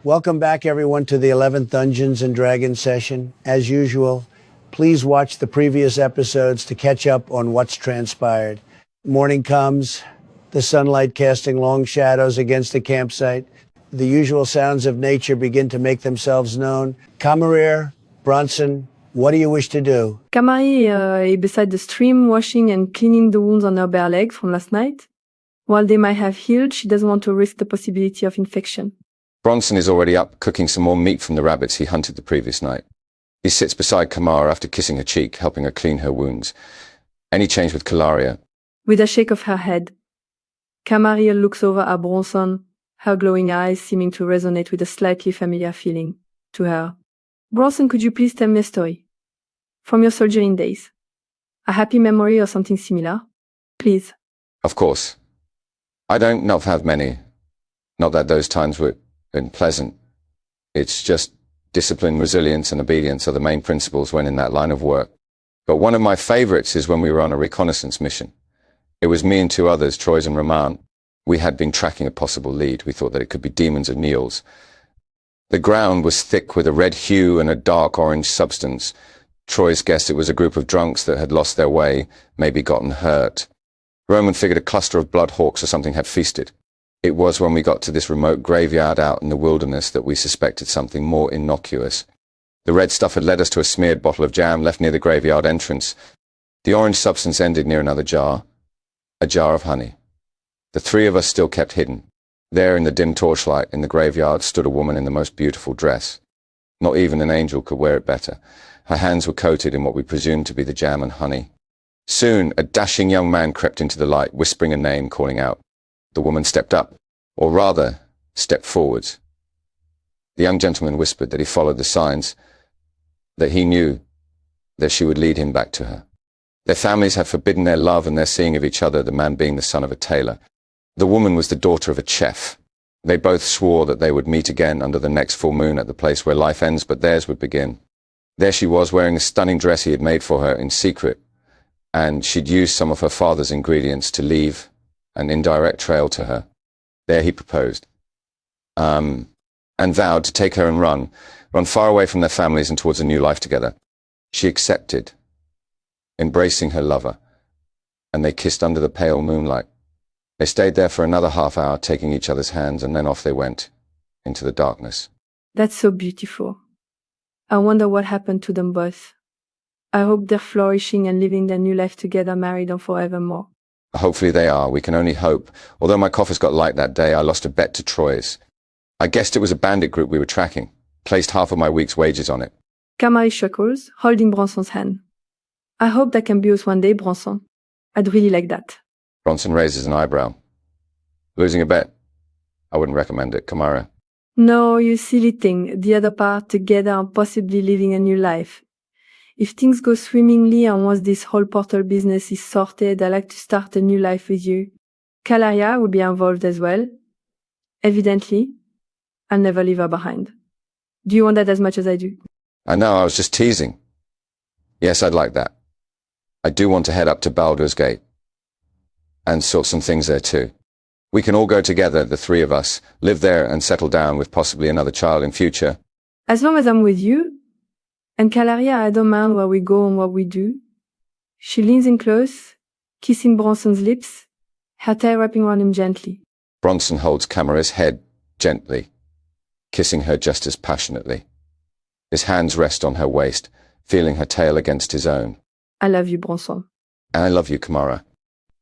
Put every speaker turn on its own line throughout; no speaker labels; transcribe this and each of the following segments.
Welcome back, everyone, to the 11th Dungeons and Dragons session. As usual, please watch the previous episodes to catch up on what's transpired. Morning comes, the sunlight casting long shadows against the campsite. The usual sounds of nature begin to make themselves known. Camarier, Bronson, what do you wish to do?
Camari is beside the stream, washing and cleaning the wounds on her bare leg from last night. While they might have healed, she doesn't want to risk the possibility of infection.
Bronson is already up, cooking some more meat from the rabbits he hunted the previous night. He sits beside Kamara after kissing her cheek, helping her clean her wounds. Any change with Kalaria?
With a shake of her head, Camari looks over at Bronson, her glowing eyes seeming to resonate with a slightly familiar feeling to her. Bronson, could you please tell me a story? From your soldiering days. A happy memory or something similar? Please.
Of course. I don't not have many. Not that those times were pleasant. It's just discipline, resilience, and obedience are the main principles when in that line of work. But one of my favorites is when we were on a reconnaissance mission. It was me and two others, Troyes and Roman. We had been tracking a possible lead. We thought that it could be demons of Niels. The ground was thick with a red hue and a dark orange substance. Troyes guessed it was a group of drunks that had lost their way, maybe gotten hurt. Roman figured a cluster of bloodhawks or something had feasted. It was when we got to this remote graveyard out in the wilderness that we suspected something more innocuous. The red stuff had led us to a smeared bottle of jam left near the graveyard entrance. The orange substance ended near another jar, a jar of honey. The three of us still kept hidden. There in the dim torchlight in the graveyard stood a woman in the most beautiful dress. Not even an angel could wear it better. Her hands were coated in what we presumed to be the jam and honey. Soon, a dashing young man crept into the light, whispering a name, calling out. The woman stepped up, or rather, stepped forwards. The young gentleman whispered that he followed the signs, that he knew that she would lead him back to her. Their families had forbidden their love and their seeing of each other, the man being the son of a tailor. The woman was the daughter of a chef. They both swore that they would meet again under the next full moon at the place where life ends, but theirs would begin. There she was, wearing a stunning dress he had made for her in secret, and she'd used some of her father's ingredients to leave an indirect trail to her. There he proposed, and vowed to take her and run far away from their families and towards a new life together. She accepted, embracing her lover, and they kissed under the pale moonlight. They stayed there for another half hour, taking each other's hands, and then off they went, into the darkness.
That's so beautiful. I wonder what happened to them both. I hope they're flourishing and living their new life together, married and forevermore.
Hopefully they are. We can only hope. Although my coffers got light that day, I lost a bet to Troyes. I guessed it was a bandit group we were tracking. Placed half of my week's wages on it.
Camari chuckles, holding Bronson's hand. I hope that can be us one day, Bronson. I'd really like that.
Bronson raises an eyebrow. Losing a bet? I wouldn't recommend it, Kamara.
No, you silly thing. The other part together and possibly living a new life. If things go swimmingly and once this whole portal business is sorted, I'd like to start a new life with you. Kalaria will be involved as well. Evidently, I'll never leave her behind. Do you want that as much as I do?
I know, I was just teasing. Yes, I'd like that. I do want to head up to Baldur's Gate and sort some things there too. We can all go together, the three of us, live there and settle down with possibly another child in future.
As long as I'm with you, and Kalaria, I don't mind where we go and what we do. She leans in close, kissing Bronson's lips, her tail wrapping around him gently.
Bronson holds Camara's head gently, kissing her just as passionately. His hands rest on her waist, feeling her tail against his own.
I love you, Bronson.
And I love you, Kamara.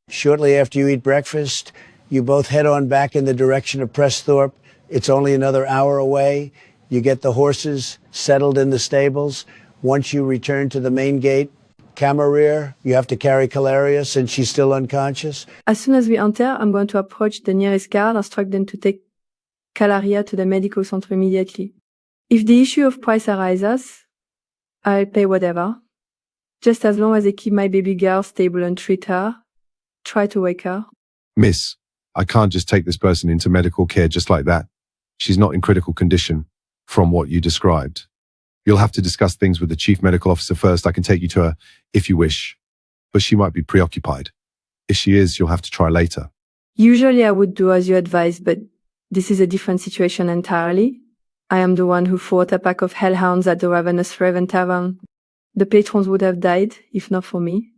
Shortly after you eat breakfast, you both head on back in the direction of Presthorpe. It's only another hour away. You get the horses settled in the stables. Once you return to the main gate, Camarier, you have to carry Kalaria since she's still unconscious.
As soon as we enter, I'm going to approach the nearest guard and instruct them to take Kalaria to the medical center immediately. If the issue of price arises, I'll pay whatever. Just as long as they keep my baby girl stable and treat her, try to wake her.
Miss, I can't just take this person into medical care just like that. She's not in critical condition, from what you described. You'll have to discuss things with the chief medical officer first. I can take you to her if you wish, but she might be preoccupied. If she is, you'll have to try later.
Usually I would do as you advised, but this is a different situation entirely. I am the one who fought a pack of hellhounds at the ravenous Raven Tavern. The patrons would have died if not for me.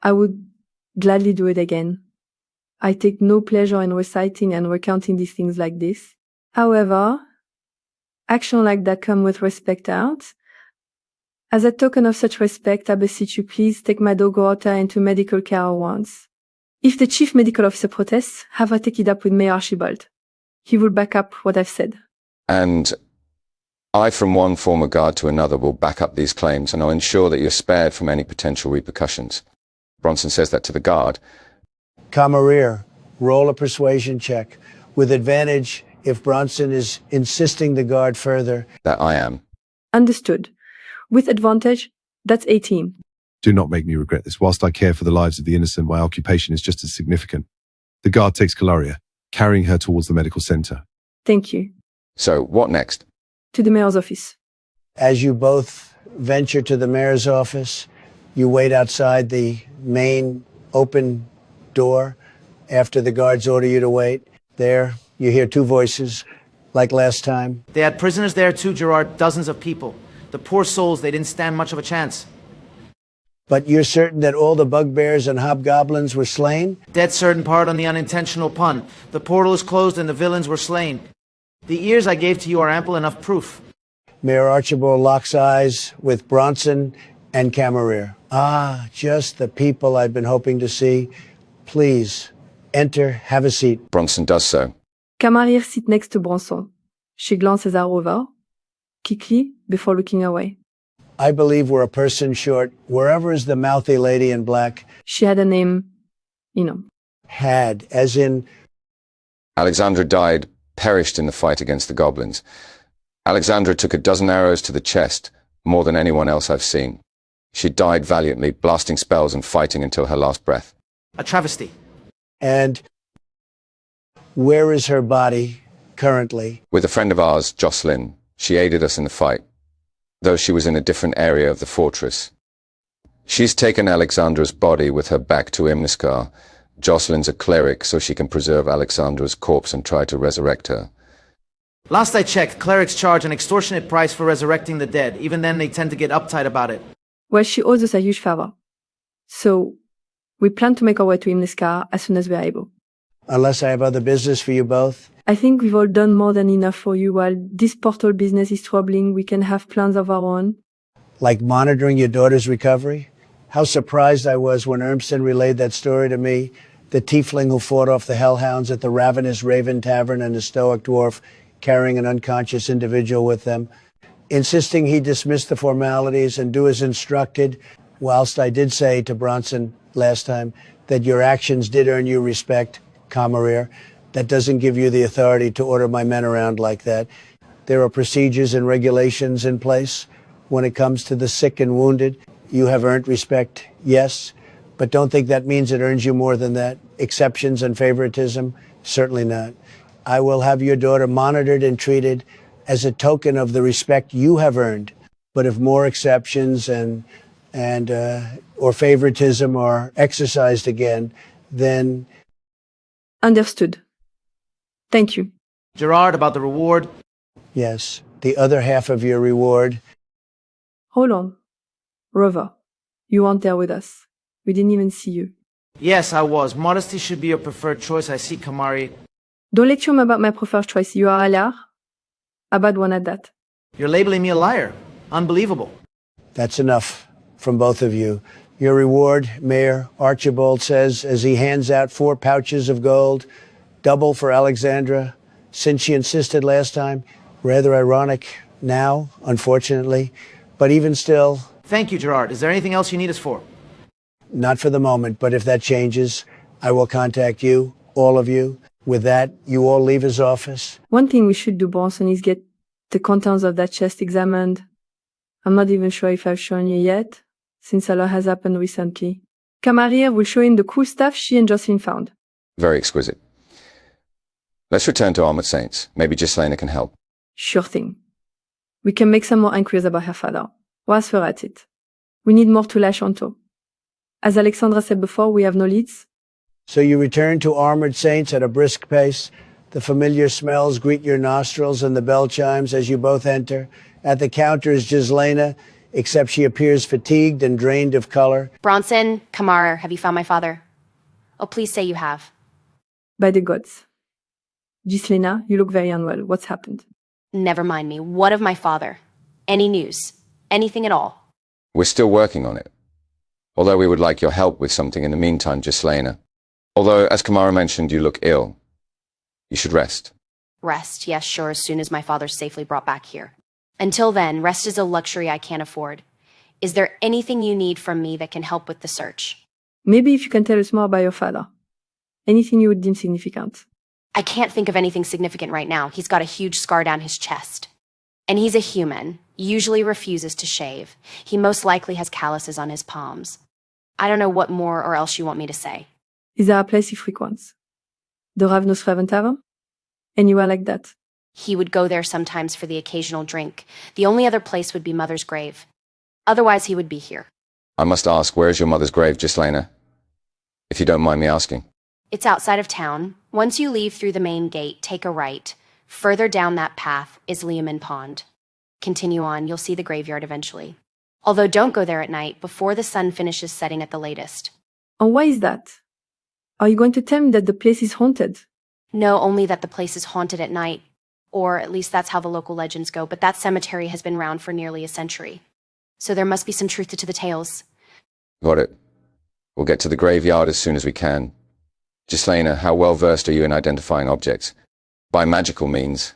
I would gladly do it again. I take no pleasure in reciting and recounting these things like this. However, action like that come with respect out. As a token of such respect, I beseech you please take my dog Rota into medical care at once. If the chief medical officer protests, have her take it up with Mayor Archibald. He will back up what I've said.
And I, from one former guard to another, will back up these claims, and I'll ensure that you're spared from any potential repercussions. Bronson says that to the guard.
Camaraderie, roll a persuasion check, with advantage if Bronson is insisting the guard further.
That I am.
Understood. With advantage, that's 18.
Do not make me regret this. Whilst I care for the lives of the innocent, my occupation is just as significant. The guard takes Calaria, carrying her towards the medical center.
Thank you.
So, what next?
To the mayor's office.
As you both venture to the mayor's office, you wait outside the main open door after the guards order you to wait. There, you hear two voices, like last time.
They had prisoners there too, Gerard, dozens of people. The poor souls, they didn't stand much of a chance.
But you're certain that all the bugbears and hobgoblins were slain?
Dead certain part on the unintentional pun. The portal is closed and the villains were slain. The ears I gave to you are ample enough proof.
Mayor Archibald locks eyes with Bronson and Camaraderie. Ah, just the people I've been hoping to see. Please, enter, have a seat.
Bronson does so.
Camaraderie sits next to Bronson. She glances her over, quickly, before looking away.
I believe we're a person short. Wherever is the mouthy lady in black?
She had a name,
Had, as in...
Alexandra died, perished in the fight against the goblins. Alexandra took 12 arrows to the chest, more than anyone else I've seen. She died valiantly, blasting spells and fighting until her last breath.
A travesty.
And where is her body currently?
With a friend of ours, Jocelyn. She aided us in the fight, though she was in a different area of the fortress. She's taken Alexandra's body with her back to Imniskar. Jocelyn's a cleric, so she can preserve Alexandra's corpse and try to resurrect her.
Last I checked, clerics charge an extortionate price for resurrecting the dead. Even then, they tend to get uptight about it.
Well, she owes us a huge favor. So, we plan to make our way to Imniskar as soon as we are able.
Unless I have other business for you both?
I think we've all done more than enough for you. While this portal business is troubling, we can have plans of our own.
Like monitoring your daughter's recovery? How surprised I was when Urmston relayed that story to me. The tiefling who fought off the hellhounds at the ravenous Raven Tavern and the stoic dwarf carrying an unconscious individual with them, insisting he dismiss the formalities and do as instructed, whilst I did say to Bronson last time that your actions did earn you respect, Camaraderie. That doesn't give you the authority to order my men around like that. There are procedures and regulations in place when it comes to the sick and wounded. You have earned respect, yes, but don't think that means it earns you more than that. Exceptions and favoritism, certainly not. I will have your daughter monitored and treated as a token of the respect you have earned. But if more exceptions or favoritism are exercised again, then...
Understood. Thank you.
Gerard, about the reward.
Yes, the other half of your reward.
Hold on. Rover, you weren't there with us. We didn't even see you.
Yes, I was. Modesty should be your preferred choice. I see, Kamari.
Don't lecture me about my preferred choice. You are a liar. A bad one at that.
You're labeling me a liar. Unbelievable.
That's enough from both of you. Your reward, Mayor Archibald says, as he hands out 4 pouches of gold, double for Alexandra, since she insisted last time. Rather ironic now, unfortunately. But even still...
Thank you, Gerard. Is there anything else you need us for?
Not for the moment, but if that changes, I will contact you, all of you. With that, you all leave his office.
One thing we should do, Bronson, is get the contents of that chest examined. I'm not even sure if I've shown you yet, since a lot has happened recently. Camaraderie will show him the cool stuff she and Jocelyn found.
Very exquisite. Let's return to Armored Saints. Maybe Ghislaine can help.
Sure thing. We can make some more inquiries about her father. Was for at it. We need more to lash onto. As Alexandra said before, we have no leads.
So you return to Armored Saints at a brisk pace. The familiar smells greet your nostrils and the bell chimes as you both enter. At the counter is Ghislaina, except she appears fatigued and drained of color.
Bronson, Kamar, have you found my father? Oh, please say you have.
By the gods. Ghislaina, you look very unwell. What's happened?
Never mind me. What of my father? Any news? Anything at all?
We're still working on it. Although we would like your help with something in the meantime, Ghislaina. Although, as Kamara mentioned, you look ill. You should rest.
Rest, yes, sure, as soon as my father's safely brought back here. Until then, rest is a luxury I can't afford. Is there anything you need from me that can help with the search?
Maybe if you can tell us more about your father. Anything you would deem significant.
I can't think of anything significant right now. He's got a huge scar down his chest. And he's a human, usually refuses to shave. He most likely has calluses on his palms. I don't know what more or else you want me to say.
Is there a place he frequents? The Ravenous Raven Tavern? Anywhere like that?
He would go there sometimes for the occasional drink. The only other place would be Mother's grave. Otherwise, he would be here.
I must ask, where is your mother's grave, Ghislaina? If you don't mind me asking.
It's outside of town. Once you leave through the main gate, take a right. Further down that path is Leoman Pond. Continue on, you'll see the graveyard eventually. Although don't go there at night, before the sun finishes setting at the latest.
And why is that? Are you going to tell me that the place is haunted?
No, only that the place is haunted at night. Or at least that's how the local legends go, but that cemetery has been around for nearly a century. So there must be some truth to the tales.
Got it. We'll get to the graveyard as soon as we can. Ghislaina, how well versed are you in identifying objects? By magical means.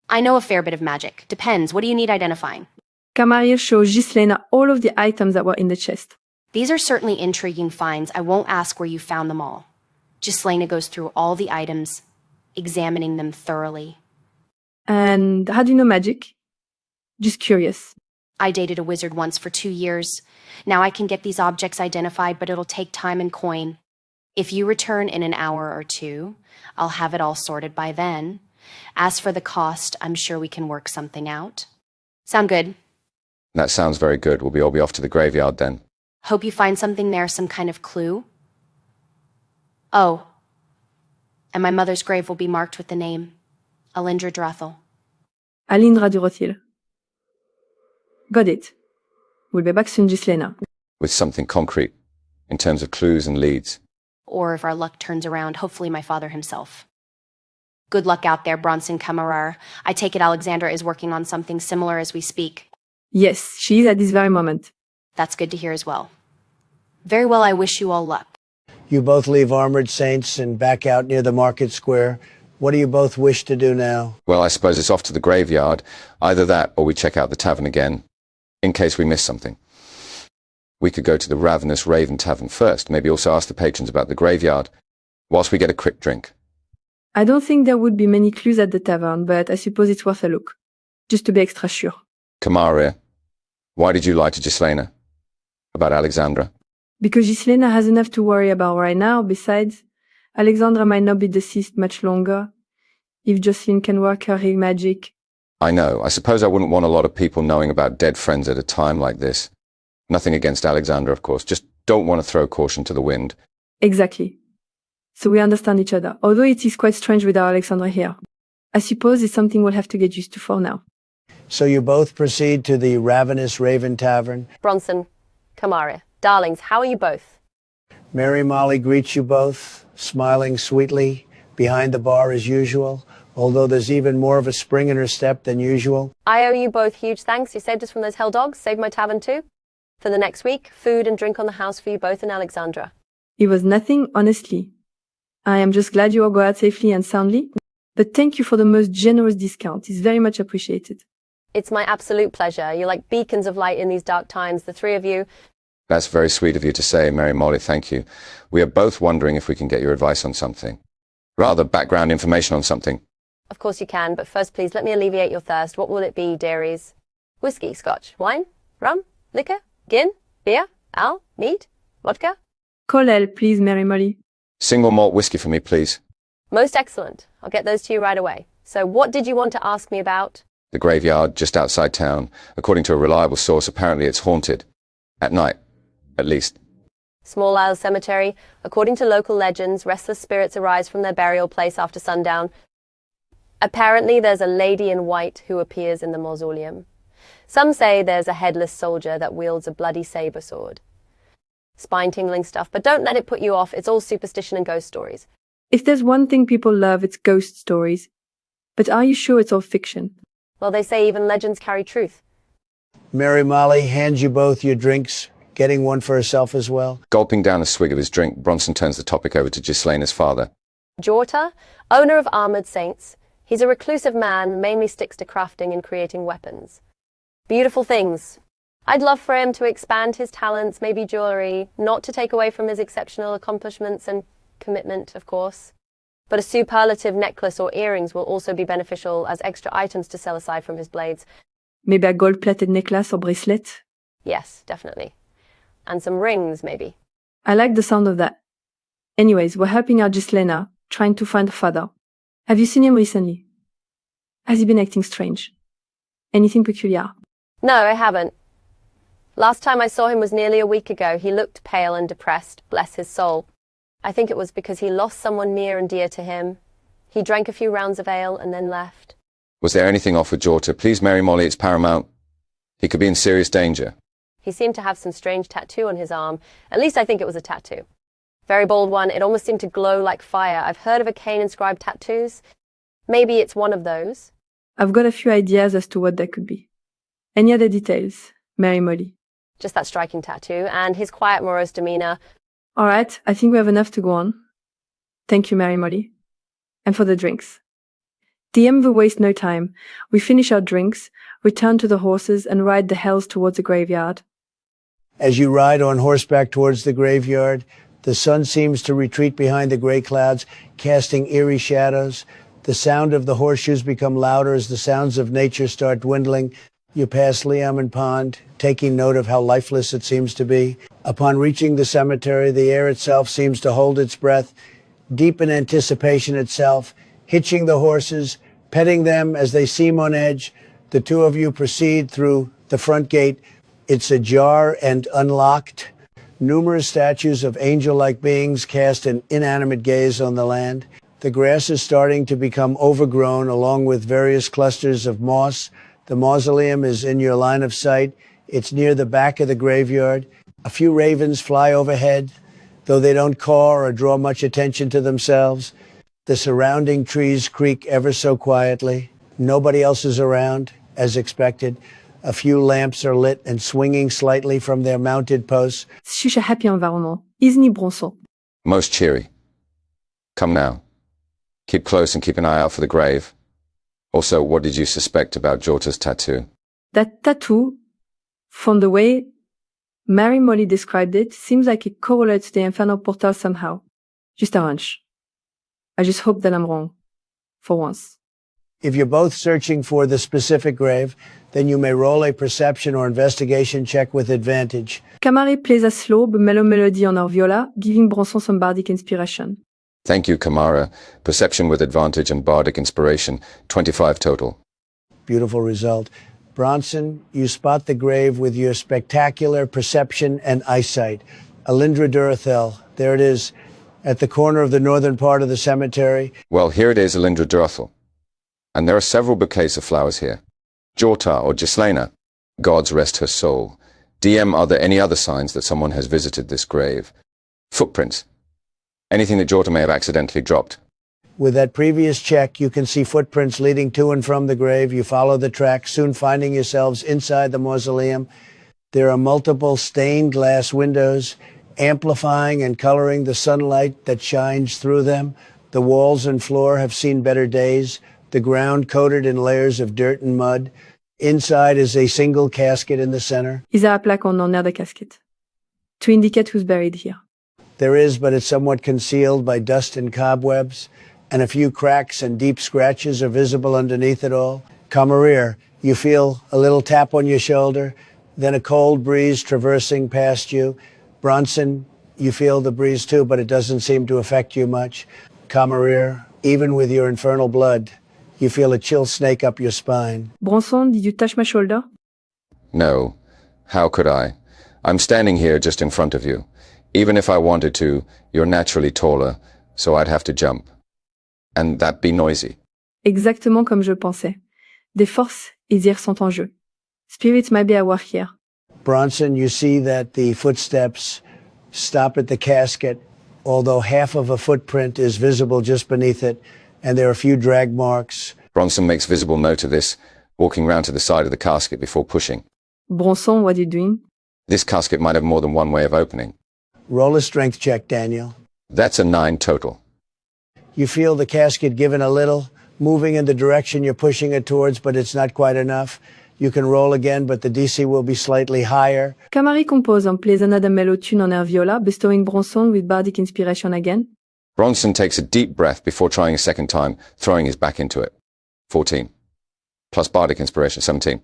I know a fair bit of magic. Depends. What do you need identifying?
Kamariel shows Ghislaina all of the items that were in the chest.
These are certainly intriguing finds. I won't ask where you found them all. Ghislaina goes through all the items, examining them thoroughly.
And how do you know magic? Just curious.
I dated a wizard once for 2 years. Now I can get these objects identified, but it'll take time and coin. If you return in an hour or two, I'll have it all sorted by then. As for the cost, I'm sure we can work something out. Sound good?
That sounds very good. We'll all be off to the graveyard then.
Hope you find something there, some kind of clue. Oh, and my mother's grave will be marked with the name, Alindra Drathel.
Alindra Durothil. Got it. We'll be back soon, Ghislaina.
With something concrete, in terms of clues and leads.
Or if our luck turns around, hopefully my father himself. Good luck out there, Bronson Kamarar. I take it Alexandra is working on something similar as we speak.
Yes, she is at this very moment.
That's good to hear as well. Very well, I wish you all luck.
You both leave Armored Saints and back out near the market square. What do you both wish to do now?
Well, I suppose it's off to the graveyard. Either that or we check out the tavern again, in case we miss something. We could go to the Ravenous Raven Tavern first, maybe also ask the patrons about the graveyard, whilst we get a quick drink.
I don't think there would be many clues at the tavern, but I suppose it's worth a look. Just to be extra sure.
Kamaria, why did you lie to Ghislaina about Alexandra?
Because Ghislaina has enough to worry about right now. Besides, Alexandra might not be deceased much longer. If Jocelyn can work her healing magic.
I know. I suppose I wouldn't want a lot of people knowing about dead friends at a time like this. Nothing against Alexandra, of course. Just don't want to throw caution to the wind.
Exactly. So we understand each other. Although it is quite strange without Alexandra here. I suppose it's something we'll have to get used to for now.
So you both proceed to the Ravenous Raven Tavern.
Bronson, Kamaria, darlings, how are you both?
Mary Molly greets you both, smiling sweetly, behind the bar as usual, although there's even more of a spring in her step than usual.
I owe you both huge thanks. You saved us from those hell dogs, saved my tavern too. For the next week, food and drink on the house for you both and Alexandra.
It was nothing, honestly. I am just glad you all go out safely and soundly. But thank you for the most generous discount. It's very much appreciated.
It's my absolute pleasure. You're like beacons of light in these dark times, the three of you.
That's very sweet of you to say, Mary Molly, thank you. We are both wondering if we can get your advice on something. Rather, background information on something.
Of course you can, but first please let me alleviate your thirst. What will it be, dearies? Whiskey, scotch, wine, rum, liquor, gin, beer, ale, mead, vodka?
Call L, please, Mary Molly.
Single malt whiskey for me, please.
Most excellent. I'll get those to you right away. So what did you want to ask me about?
The graveyard just outside town. According to a reliable source, apparently it's haunted. At night, at least.
Small Isle Cemetery. According to local legends, restless spirits arise from their burial place after sundown. Apparently, there's a lady in white who appears in the mausoleum. Some say there's a headless soldier that wields a bloody saber sword. Spine-tingling stuff, but don't let it put you off. It's all superstition and ghost stories.
If there's one thing people love, it's ghost stories. But are you sure it's all fiction?
Well, they say even legends carry truth.
Mary Molly hands you both your drinks, getting one for herself as well.
Gulping down a swig of his drink, Bronson turns the topic over to Ghislaine's father.
Jorta, owner of Armored Saints. He's a reclusive man, mainly sticks to crafting and creating weapons. Beautiful things. I'd love for him to expand his talents, maybe jewelry, not to take away from his exceptional accomplishments and commitment, of course. But a superlative necklace or earrings will also be beneficial as extra items to sell aside from his blades.
Maybe a gold-plated necklace or bracelet?
Yes, definitely. And some rings, maybe.
I like the sound of that. Anyways, we're helping out Ghislaine, trying to find her father. Have you seen him recently? Has he been acting strange? Anything peculiar?
No, I haven't. Last time I saw him was nearly a week ago. He looked pale and depressed, bless his soul. I think it was because he lost someone near and dear to him. He drank a few rounds of ale and then left.
Was there anything off with Jorta? Please, Mary Molly, it's paramount. He could be in serious danger.
He seemed to have some strange tattoo on his arm. At least I think it was a tattoo. Very bold one. It almost seemed to glow like fire. I've heard of Arcane-inscribed tattoos. Maybe it's one of those.
I've got a few ideas as to what that could be. Any other details, Mary Molly?
Just that striking tattoo and his quiet, morose demeanor.
All right, I think we have enough to go on. Thank you, Mary Molly. And for the drinks. DM will waste no time. We finish our drinks, return to the horses, and ride the hells towards the graveyard.
As you ride on horseback towards the graveyard, the sun seems to retreat behind the gray clouds, casting eerie shadows. The sound of the horseshoes become louder as the sounds of nature start dwindling. You pass Liam Pond, taking note of how lifeless it seems to be. Upon reaching the cemetery, the air itself seems to hold its breath, deep in anticipation itself, hitching the horses, petting them as they seem on edge. The two of you proceed through the front gate. It's ajar and unlocked. Numerous statues of angel-like beings cast an inanimate gaze on the land. The grass is starting to become overgrown, along with various clusters of moss. The mausoleum is in your line of sight. It's near the back of the graveyard. A few ravens fly overhead, though they don't caw or draw much attention to themselves. The surrounding trees creak ever so quietly. Nobody else is around, as expected. A few lamps are lit and swinging slightly from their mounted posts.
Such a happy environment, isn't it, Bronson?
Most cheery. Come now. Keep close and keep an eye out for the grave. Also, what did you suspect about Jorta's tattoo?
That tattoo, from the way Mary Molly described it, seems like it correlates to the Infernal Portal somehow. Just a hunch. I just hope that I'm wrong. For once.
If you're both searching for the specific grave, then you may roll a perception or investigation check with advantage.
Camare plays a slow but mellow melody on her viola, giving Bronson some bardic inspiration.
Thank you, Kamara. Perception with advantage and bardic inspiration. 25 total.
Beautiful result. Bronson, you spot the grave with your spectacular perception and eyesight. Alindra Durathel, there it is, at the corner of the northern part of the cemetery.
Well, here it is, Alindra Durathel. And there are several bouquets of flowers here. Jorta or Ghislaine, gods rest her soul. DM, are there any other signs that someone has visited this grave? Footprints. Anything that Jorta may have accidentally dropped.
With that previous check, you can see footprints leading to and from the grave. You follow the track, soon finding yourselves inside the mausoleum. There are multiple stained glass windows, amplifying and coloring the sunlight that shines through them. The walls and floor have seen better days, the ground coated in layers of dirt and mud. Inside is a single casket in the center.
Is there a plaque on near the casket to indicate who's buried here?
There is, but it's somewhat concealed by dust and cobwebs, and a few cracks and deep scratches are visible underneath it all. Camarere, you feel a little tap on your shoulder, then a cold breeze traversing past you. Bronson, you feel the breeze too, but it doesn't seem to affect you much. Camarere, even with your infernal blood, you feel a chill snake up your spine.
Bronson, did you touch my shoulder?
No. How could I? I'm standing here just in front of you. Even if I wanted to, you're naturally taller, so I'd have to jump. And that'd be noisy.
Exactement comme je le pensais. Des forces et dires sont en jeu. Spirits might be at work here.
Bronson, you see that the footsteps stop at the casket, although half of a footprint is visible just beneath it, and there are a few drag marks.
Bronson makes visible note of this, walking round to the side of the casket before pushing.
Bronson, what are you doing?
This casket might have more than one way of opening.
Roll a strength check, Daniel.
That's a 9 total.
You feel the casket giving a little, moving in the direction you're pushing it towards, but it's not quite enough. You can roll again, but the DC will be slightly higher.
Camari compose and plays another mellow tune on air viola, bestowing Bronson with bardic inspiration again.
Bronson takes a deep breath before trying a second time, throwing his back into it. 14. Plus bardic inspiration, 17.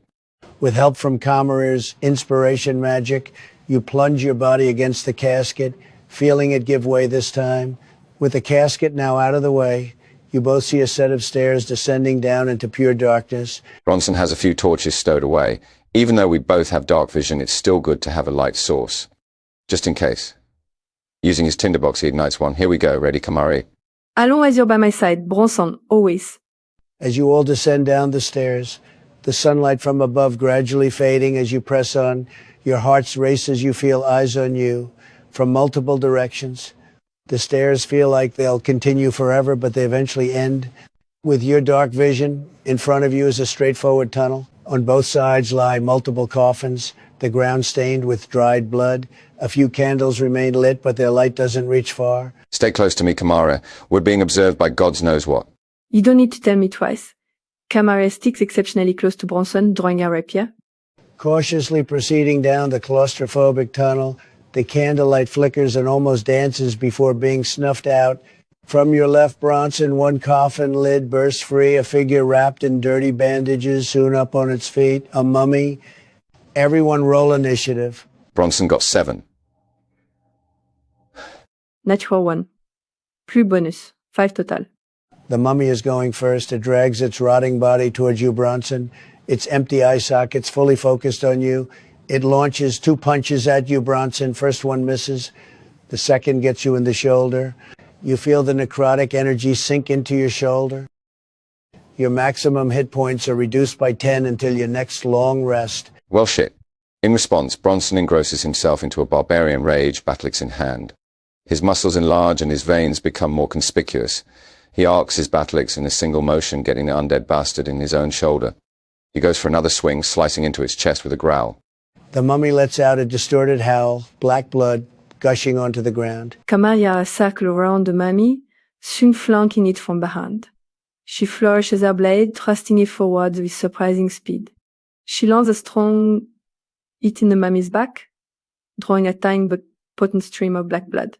With help from Kamarier's inspiration magic, you plunge your body against the casket, feeling it give way this time. With the casket now out of the way, you both see a set of stairs descending down into pure darkness.
Bronson has a few torches stowed away. Even though we both have dark vision, it's still good to have a light source. Just in case. Using his tinderbox, he ignites one. Here we go. Ready, Kamari?
Allons as you're by my side. Bronson, always.
As you all descend down the stairs, the sunlight from above gradually fading as you press on, your hearts race as you feel eyes on you from multiple directions. The stairs feel like they'll continue forever, but they eventually end. With your dark vision, in front of you is a straightforward tunnel. On both sides lie multiple coffins, the ground stained with dried blood. A few candles remain lit, but their light doesn't reach far.
Stay close to me, Kamara. We're being observed by God's knows what.
You don't need to tell me twice. Camari sticks exceptionally close to Bronson, drawing a rapier.
Cautiously proceeding down the claustrophobic tunnel, the candlelight flickers and almost dances before being snuffed out. From your left, Bronson, one coffin lid bursts free, a figure wrapped in dirty bandages, soon up on its feet, a mummy. Everyone roll initiative.
Bronson got 7.
Natural 1. Plus bonus. 5 total.
The mummy is going first. It drags its rotting body towards you, Bronson. Its empty eye sockets fully focused on you. It launches 2 punches at you, Bronson. First one misses. The second gets you in the shoulder. You feel the necrotic energy sink into your shoulder. Your maximum hit points are reduced by 10 until your next long rest.
Well, shit. In response, Bronson engrosses himself into a barbarian rage, battle-axe in hand. His muscles enlarge and his veins become more conspicuous. He arcs his battle-axe in a single motion, getting the undead bastard in his own shoulder. He goes for another swing, slicing into its chest with a growl.
The mummy lets out a distorted howl, black blood gushing onto the ground.
Camari a circle around the mummy, soon flanking it from behind. She flourishes her blade, thrusting it forward with surprising speed. She lands a strong hit in the mummy's back, drawing a tiny but potent stream of black blood.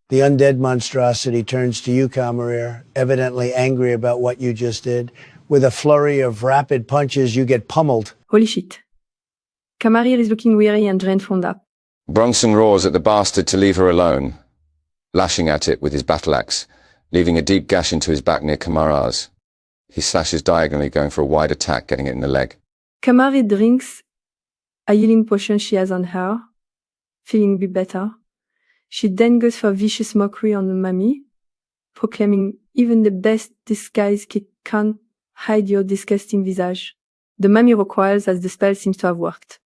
The undead monstrosity turns to you, Kamarier, evidently angry about what you just did. With a flurry of rapid punches, you get pummeled.
Holy shit. Camari is looking weary and drained from that.
Bronson roars at the bastard to leave her alone, lashing at it with his battle-axe, leaving a deep gash into his back near Kamara's. He slashes diagonally, going for a wide attack, getting it in the leg.
Camari drinks a healing potion she has on her, feeling a bit better. She then goes for vicious mockery on the mummy, proclaiming, "Even the best disguise can't hide your disgusting visage." The mummy recoils as the spell seems to have worked.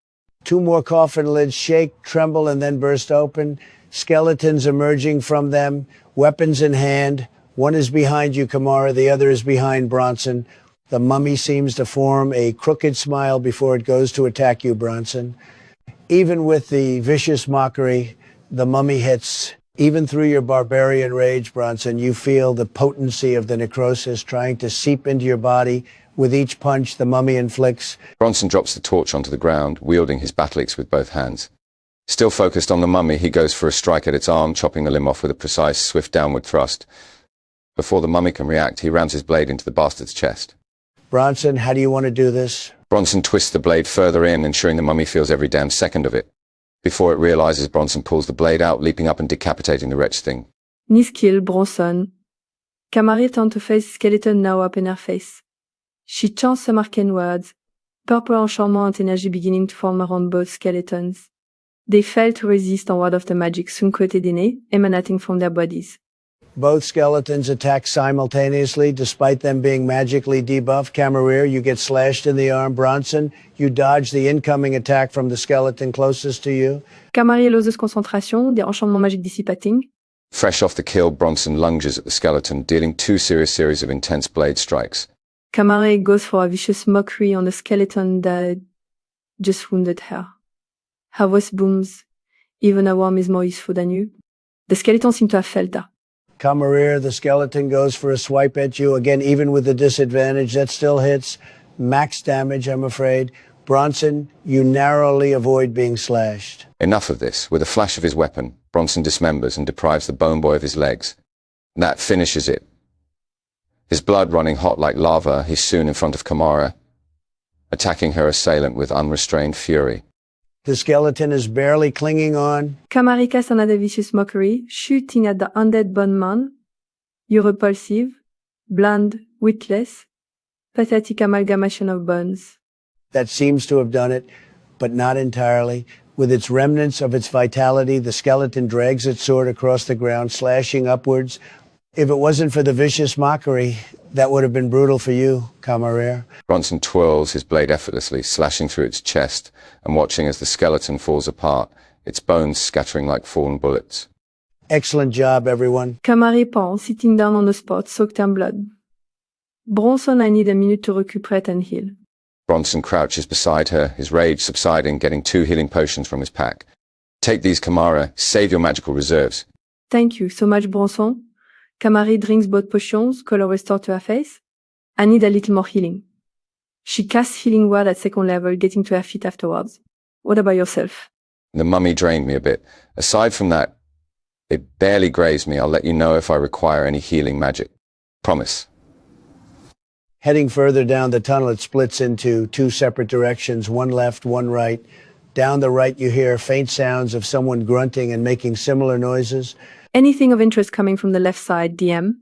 2 more coffin lids shake, tremble, and then burst open. Skeletons emerging from them, weapons in hand. One is behind you, Kamara, the other is behind Bronson. The mummy seems to form a crooked smile before it goes to attack you, Bronson. Even with the vicious mockery, the mummy hits. Even through your barbarian rage, Bronson, you feel the potency of the necrosis trying to seep into your body. With each punch the mummy inflicts.
Bronson drops the torch onto the ground, wielding his battle-axe with both hands. Still focused on the mummy, he goes for a strike at its arm, chopping the limb off with a precise, swift downward thrust. Before the mummy can react, he rams his blade into the bastard's chest.
Bronson, how do you want to do this?
Bronson twists the blade further in, ensuring the mummy feels every damn second of it. Before it realizes, Bronson pulls the blade out, leaping up and decapitating the wretched thing.
Ni skill, Bronson. Camari turned to face skeleton now up in her face. She chants some arcane words, purple enchantment and energy beginning to form around both skeletons. They failed to resist on ward of the magic Sunkote-dene emanating from their bodies.
Both skeletons attack simultaneously, despite them being magically debuffed. Camarier, you get slashed in the arm. Bronson, you dodge the incoming attack from the skeleton closest to you.
Camarier loses concentration, des enchantements magiques dissipating.
Fresh off the kill, Bronson lunges at the skeleton, dealing 2 series of intense blade strikes.
Camarier goes for a vicious mockery on the skeleton that just wounded her. Her voice booms. Even a worm is more useful than you. The skeleton seemed to have felt that.
Camarier, the skeleton goes for a swipe at you. Again, even with the disadvantage, that still hits. Max damage, I'm afraid. Bronson, you narrowly avoid being slashed.
Enough of this. With a flash of his weapon, Bronson dismembers and deprives the bone boy of his legs. That finishes it. His blood running hot like lava, he's soon in front of Kamara, attacking her assailant with unrestrained fury.
The skeleton is barely clinging on.
Camarier casts another vicious mockery, shooting at the undead bone man. You repulsive, bland, witless, pathetic amalgamation of bones.
That seems to have done it, but not entirely. With its remnants of its vitality, the skeleton drags its sword across the ground, slashing upwards. If it wasn't for the vicious mockery, that would have been brutal for you, Camarier.
Bronson twirls his blade effortlessly, slashing through its chest and watching as the skeleton falls apart, its bones scattering like fallen bullets.
Excellent job, everyone.
Camarier pens, sitting down on the spot, soaked in blood. Bronson, I need a minute to recuperate and heal.
Bronson crouches beside her, his rage subsiding, getting 2 healing potions from his pack. Take these, Kamara. Save your magical reserves.
Thank you so much, Bronson. Camarier drinks both potions, color restored to her face. I need a little more healing. She casts healing word at 2nd level, getting to her feet afterwards. What about yourself?
The mummy drained me a bit. Aside from that, it barely grazed me. I'll let you know if I require any healing magic. Promise.
Heading further down the tunnel, it splits into 2 separate directions, one left, one right. Down the right, you hear faint sounds of someone grunting and making similar noises.
Anything of interest coming from the left side, DM?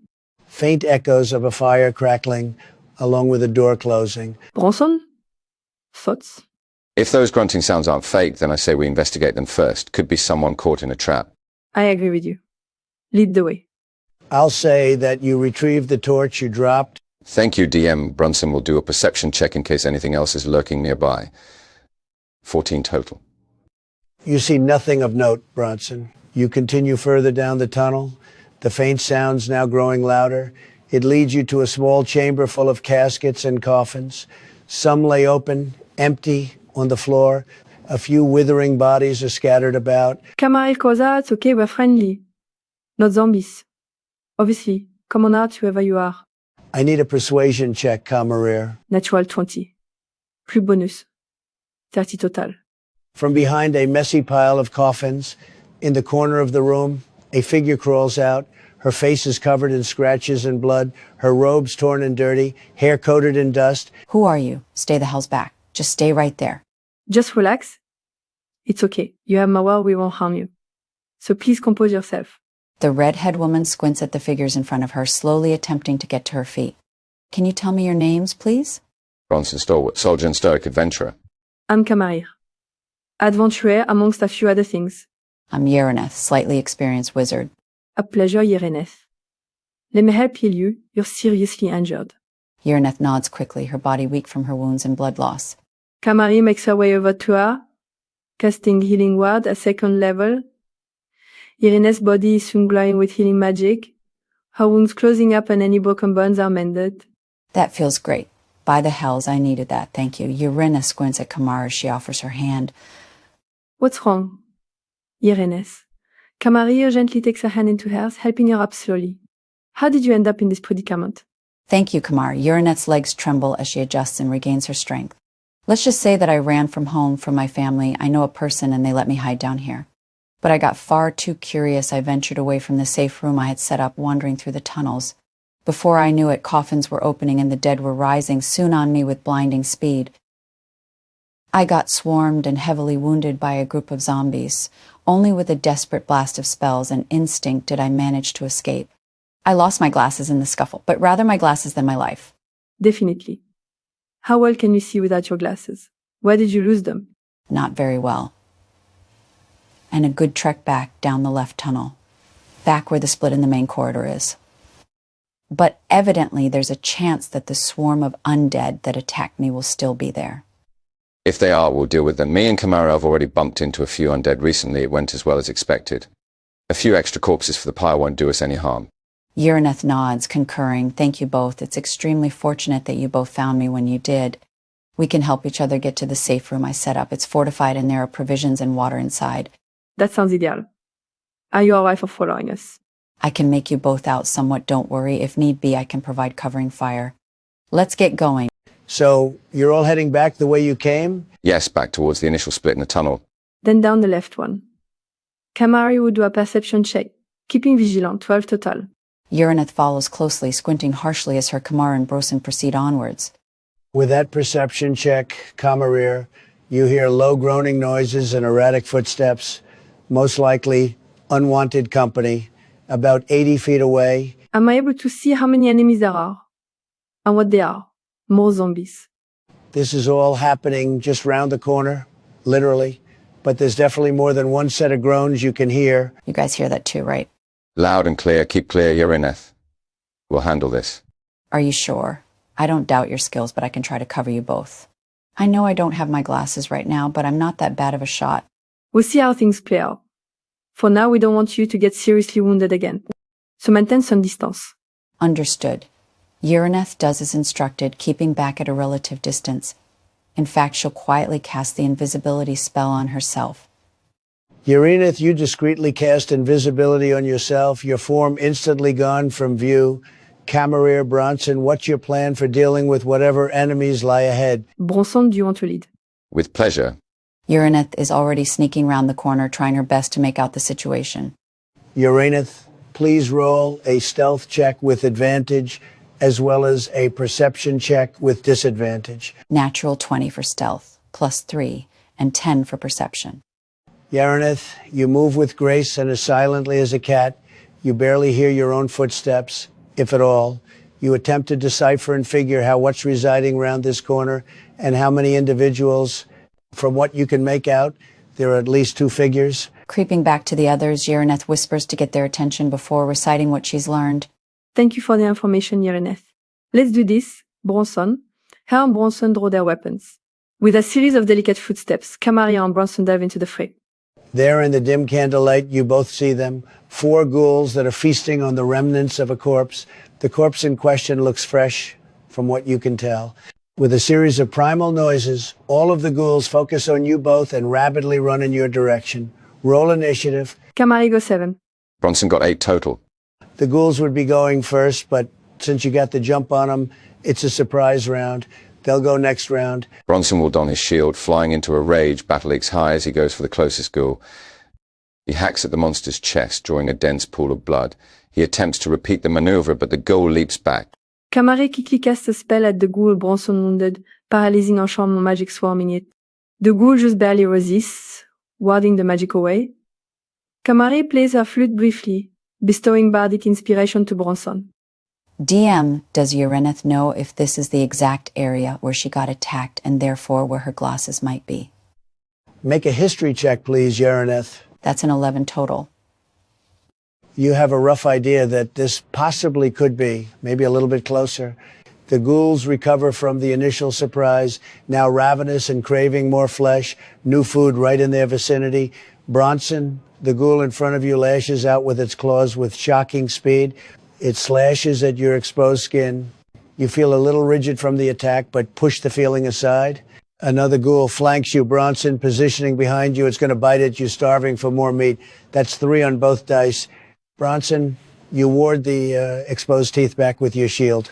Faint echoes of a fire crackling, along with a door closing.
Bronson? Thoughts?
If those grunting sounds aren't fake, then I say we investigate them first. Could be someone caught in a trap.
I agree with you. Lead the way.
I'll say that you retrieved the torch you dropped.
Thank you, DM. Bronson will do a perception check in case anything else is lurking nearby. 14 total.
You see nothing of note, Bronson. You continue further down the tunnel, the faint sounds now growing louder. It leads you to a small chamber full of caskets and coffins. Some lay open, empty, on the floor. A few withering bodies are scattered about.
Camarier calls out, it's okay, we're friendly. Not zombies. Obviously, come on out, whoever you are.
I need a persuasion check, Camarier.
Natural 20. Plus bonus. 30 total.
From behind a messy pile of coffins, in the corner of the room, a figure crawls out. Her face is covered in scratches and blood, her robes torn and dirty, hair coated in dust.
Who are you? Stay the hell's back. Just stay right there.
Just relax. It's okay. You have my word, we won't harm you. So please compose yourself.
The redhead woman squints at the figures in front of her, slowly attempting to get to her feet. Can you tell me your names, please?
Bronson Stalwart, soldier and stoic adventurer.
I'm Camarier. Adventurer amongst a few other things.
I'm Yereneth, slightly experienced wizard.
A pleasure, Yereneth. Let me help heal you. You're seriously injured.
Yereneth nods quickly, her body weak from her wounds and blood loss.
Camarier makes her way over to her, casting healing word at 2nd level. Yereneth's body is soon glowing with healing magic. Her wounds closing up and any broken bones are mended.
That feels great. By the hells, I needed that, thank you. Yereneth squints at Kamara as she offers her hand.
What's wrong? Yereneth. Camarier gently takes her hand into hers, helping her up slowly. How did you end up in this predicament?
Thank you, Kamara. Yereneth's legs tremble as she adjusts and regains her strength. Let's just say that I ran from home, from my family. I know a person and they let me hide down here. But I got far too curious. I ventured away from the safe room I had set up, wandering through the tunnels. Before I knew it, coffins were opening and the dead were rising, soon on me with blinding speed. I got swarmed and heavily wounded by a group of zombies. Only with a desperate blast of spells and instinct did I manage to escape. I lost my glasses in the scuffle, but rather my glasses than my life.
Definitely. How well can you see without your glasses? Where did you lose them?
Not very well. and a good trek back down the left tunnel, back where the split in the main corridor is. But evidently there's a chance that the swarm of undead that attacked me will still be there.
If they are, we'll deal with them. Me and Kamara have already bumped into a few undead recently. It went as well as expected. A few extra corpses for the pyre won't do us any harm.
Uraneth nods, concurring. Thank you both. It's extremely fortunate that you both found me when you did. We can help each other get to the safe room I set up. It's fortified and there are provisions and water inside.
That sounds ideal. Are you alright for following us?
I can make you both out somewhat, don't worry. If need be, I can provide covering fire. Let's get going.
So, you're all heading back the way you came?
Yes, back towards the initial split in the tunnel.
Then down the left one. Kamari will do a perception check, keeping vigilant, 12 total.
Uraneth follows closely, squinting harshly as her Kamar and Brosen proceed onwards.
With that perception check, Kamarir, you hear low groaning noises and erratic footsteps, most likely unwanted company, about 80 feet away.
Am I able to see how many enemies there are? And what they are? More zombies.
This is all happening just round the corner, literally. But there's definitely more than one set of groans you can hear.
You guys hear that too, right?
Loud and clear. Keep clear, Uraneth. We'll handle this.
Are you sure? I don't doubt your skills, but I can try to cover you both. I know I don't have my glasses right now, but I'm not that bad of a shot.
We'll see how things play out. For now, we don't want you to get seriously wounded again. So maintain some distance.
Understood. Uraneth does as instructed, keeping back at a relative distance. In fact, she'll quietly cast the invisibility spell on herself.
Uraneth, you discreetly cast invisibility on yourself, your form instantly gone from view. Kamarir, Bronson, what's your plan for dealing with whatever enemies lie ahead?
Bronson, do you want to lead?
With pleasure.
Uraneth is already sneaking round the corner, trying her best to make out the situation.
Uraneth, please roll a stealth check with advantage, as well as a perception check with disadvantage.
Natural 20 for stealth, +3, and 10 for perception.
Uraneth, you move with grace and as silently as a cat. You barely hear your own footsteps, if at all. You attempt to decipher and figure how what's residing around this corner and how many individuals. From what you can make out, there are at least 2 figures.
Creeping back to the others, Uraneth whispers to get their attention before reciting what she's learned.
Thank you for the information, Uraneth. Let's do this. Bronson. Her and Bronson draw their weapons. With a series of delicate footsteps, Kamaria and Bronson dive into the fray.
There in the dim candlelight, you both see them. 4 ghouls that are feasting on the remnants of a corpse. The corpse in question looks fresh, from what you can tell. With a series of primal noises, all of the ghouls focus on you both and rapidly run in your direction. Roll initiative.
Kamari go 7.
Bronson got 8 total.
The ghouls would be going first, but since you got the jump on them, it's a surprise round. They'll go next round.
Bronson will don his shield, flying into a rage, battle axe high as he goes for the closest ghoul. He hacks at the monster's chest, drawing a dense pool of blood. He attempts to repeat the maneuver, but the ghoul leaps back.
Kamari quickly casts a spell at the ghoul Bronson wounded, paralyzing Enchantment magic swarming it. The ghoul just barely resists, warding the magic away. Kamari plays her flute briefly, bestowing bardic inspiration to Bronson.
DM, does Uraneth know if this is the exact area where she got attacked and therefore where her glasses might be?
Make a history check, please, Uraneth.
That's an 11 total.
You have a rough idea that this possibly could be, maybe a little bit closer. The ghouls recover from the initial surprise, now ravenous and craving more flesh, new food right in their vicinity. Bronson, the ghoul in front of you, lashes out with its claws with shocking speed. It slashes at your exposed skin. You feel a little rigid from the attack, but push the feeling aside. Another ghoul flanks you, Bronson, positioning behind you. It's going to bite at you, starving for more meat. That's 3 on both dice. Bronson, you ward the exposed teeth back with your shield.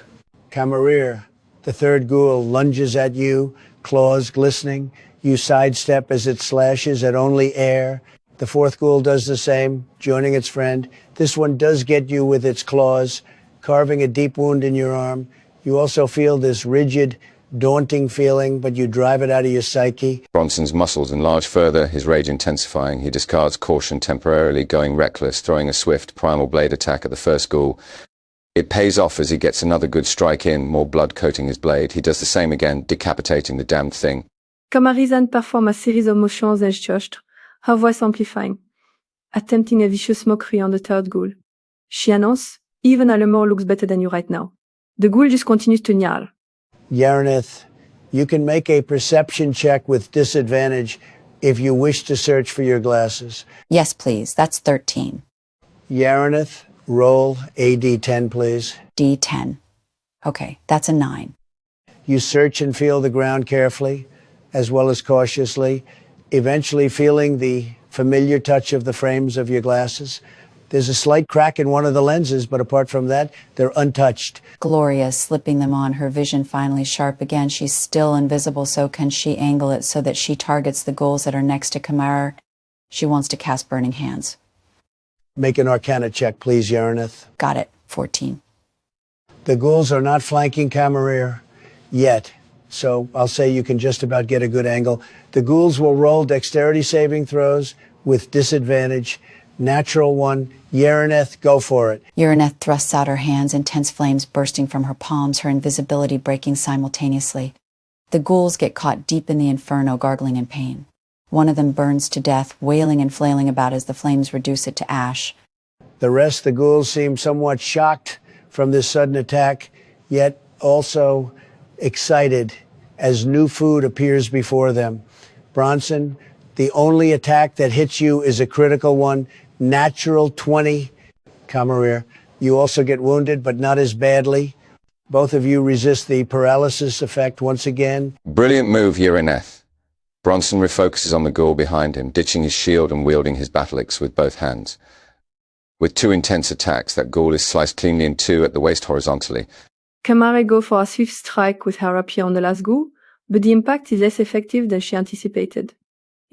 Kamarir, the third ghoul, lunges at you, claws glistening. You sidestep as it slashes at only air. The fourth ghoul does the same, joining its friend. This one does get you with its claws, carving a deep wound in your arm. You also feel this rigid, daunting feeling, but you drive it out of your psyche.
Bronson's muscles enlarge further, his rage intensifying. He discards caution temporarily, going reckless, throwing a swift primal blade attack at the first ghoul. It pays off as he gets another good strike in, more blood coating his blade. He does the same again, decapitating the damned thing.
Kamarizan performs a series of motions and gestures, her voice amplifying. attempting a vicious mockery on the third ghoul. She announced, "Even Alemore looks better than you right now." The ghoul just continues to snarl.
Yareneth, you can make a perception check with disadvantage if you wish to search for your glasses.
Yes, please. That's 13.
Yareneth, roll a d10, please.
D10. Okay, that's a 9.
You search and feel the ground carefully, as well as cautiously, eventually feeling the familiar touch of the frames of your glasses. There's a slight crack in one of the lenses, but apart from that, they're untouched.
Gloria slipping them on, her vision finally sharp again. She's still invisible, so can she angle it so that she targets the ghouls that are next to Kamara? She wants to cast Burning Hands.
Make an Arcana check, please, Yareneth.
Got it. 14.
The ghouls are not flanking Camarir yet, so I'll say you can just about get a good angle. The ghouls will roll dexterity saving throws with disadvantage. Natural one. Yareneth, go for it.
Uraneth thrusts out her hands, intense flames bursting from her palms, her invisibility breaking simultaneously. The ghouls get caught deep in the inferno, gargling in pain. One of them burns to death, wailing and flailing about as the flames reduce it to ash.
The rest of the ghouls seem somewhat shocked from this sudden attack, yet also excited as new food appears before them. Bronson, the only attack that hits you is a critical one. Natural 20. Camarir, you also get wounded, but not as badly. Both of you resist the paralysis effect once again.
Brilliant move, Uraneth. Bronson refocuses on the ghoul behind him, ditching his shield and wielding his battle axe with both hands. With 2 intense attacks, that ghoul is sliced cleanly in 2 at the waist horizontally.
Kamara goes for a swift strike with her rapier on the last ghoul, but the impact is less effective than she anticipated.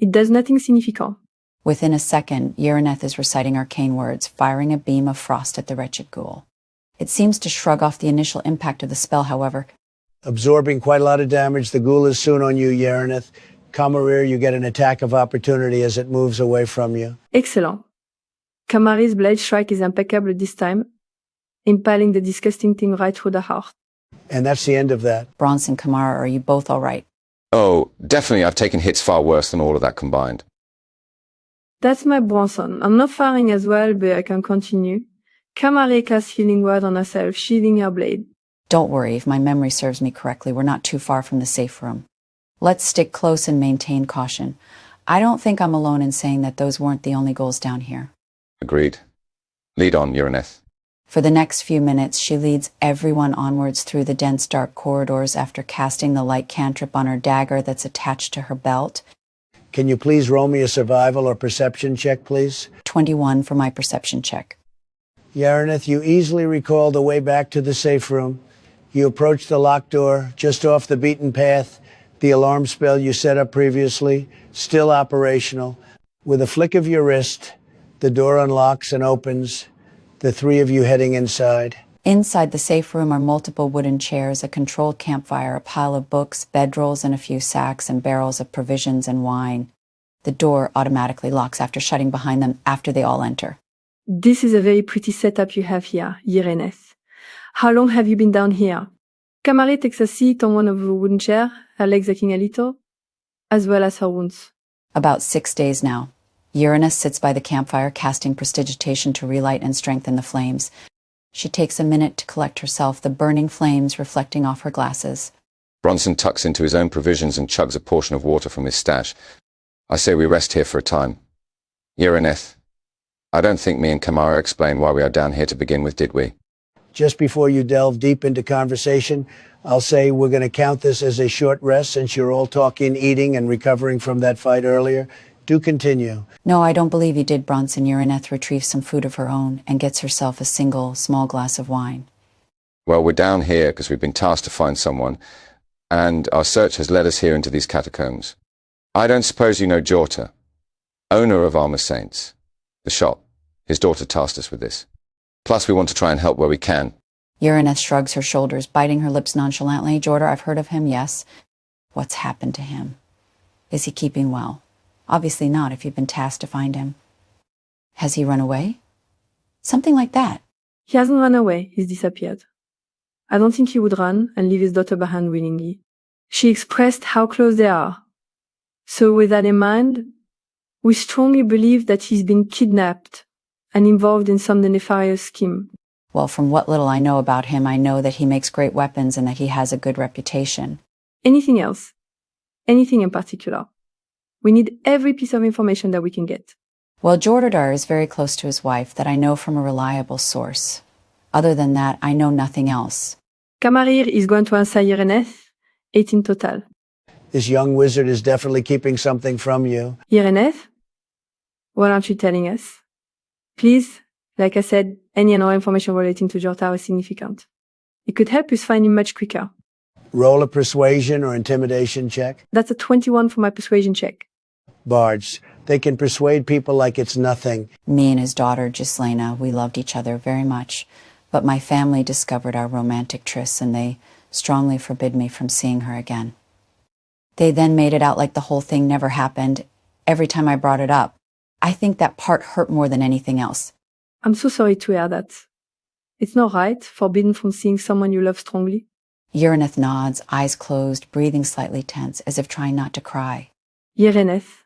It does nothing significant.
Within a second, Uraneth is reciting arcane words, firing a beam of frost at the wretched ghoul. It seems to shrug off the initial impact of the spell, however.
Absorbing quite a lot of damage, the ghoul is soon on you, Yareneth. Camarir, you get an attack of opportunity as it moves away from you.
Excellent. Kamari's blade strike is impeccable this time, impaling the disgusting thing right through the heart.
And that's the end of that.
Bronson, Kamara, are you both all right?
Oh, definitely I've taken hits far worse than all of that combined.
That's my Bronson. I'm not firing as well, but I can continue. Kamari casts healing word on herself, sheathing her blade.
Don't worry, if my memory serves me correctly, we're not too far from the safe room. Let's stick close and maintain caution. I don't think I'm alone in saying that those weren't the only goals down here.
Agreed. Lead on, Uraneth.
For the next few minutes, she leads everyone onwards through the dense dark corridors after casting the light cantrip on her dagger that's attached to her belt.
Can you please roll me a survival or perception check, please?
21 for my perception check.
Yareneth, you easily recall the way back to the safe room. You approach the locked door, just off the beaten path. The alarm spell you set up previously, still operational. With a flick of your wrist, the door unlocks and opens, the 3 of you heading inside.
Inside the safe room are multiple wooden chairs, a controlled campfire, a pile of books, bedrolls, and a few sacks and barrels of provisions and wine. The door automatically locks after shutting behind them after they all enter.
This is a very pretty setup you have here, Yareneth. How long have you been down here? Kamari takes a seat on one of the wooden chairs, her legs aching a little, as well as her wounds.
About 6 days now. Uranus sits by the campfire, casting prestidigitation to relight and strengthen the flames. She takes a minute to collect herself, the burning flames reflecting off her glasses.
Bronson tucks into his own provisions and chugs a portion of water from his stash. I say we rest here for a time. Uraneth, I don't think me and Kamara explained why we are down here to begin with, did we?
Just before you delve deep into conversation, I'll say we're going to count this as a short rest since you're all talking, eating, and recovering from that fight earlier. Do continue.
No, I don't believe you did, Bronson. Uraneth retrieves some food of her own and gets herself a single, small glass of wine.
Well, we're down here because we've been tasked to find someone, and our search has led us here into these catacombs. I don't suppose you know Jorta, owner of Armor Saints, the shop. His daughter tasked us with this. Plus, we want to try and help where we can.
Uraneth shrugs her shoulders, biting her lips nonchalantly. Jorta, I've heard of him, yes. What's happened to him? Is he keeping well? Obviously not if you've been tasked to find him. Has he run away? Something like that.
He hasn't run away, he's disappeared. I don't think he would run and leave his daughter behind willingly. She expressed how close they are. So with that in mind, We strongly believe that he's been kidnapped and involved in some nefarious scheme.
Well, from what little I know about him, I know that he makes great weapons and that he has a good reputation.
Anything else? Anything in particular? We need every piece of information that we can get.
Well, Jordadar is very close to his wife that I know from a reliable source. Other than that, I know nothing else.
Kamarir is going to answer Ireneth, 8 in total.
This young wizard is definitely keeping something from you.
Ireneth, what aren't you telling us? Please, like I said, any and all information relating to Jortar is significant. It could help us find him much quicker.
Roll a persuasion or intimidation check.
That's a 21 for my persuasion check.
Bards, they can persuade people like it's nothing.
Me and his daughter, Ghislaina, we loved each other very much, but my family discovered our romantic tryst and they strongly forbid me from seeing her again. They then made it out like the whole thing never happened every time I brought it up. I think that part hurt more than anything else.
I'm so sorry to hear that. It's not right, forbidden from seeing someone you love strongly.
Uraneth nods, eyes closed, breathing slightly tense, as if trying not to cry.
Ireneth,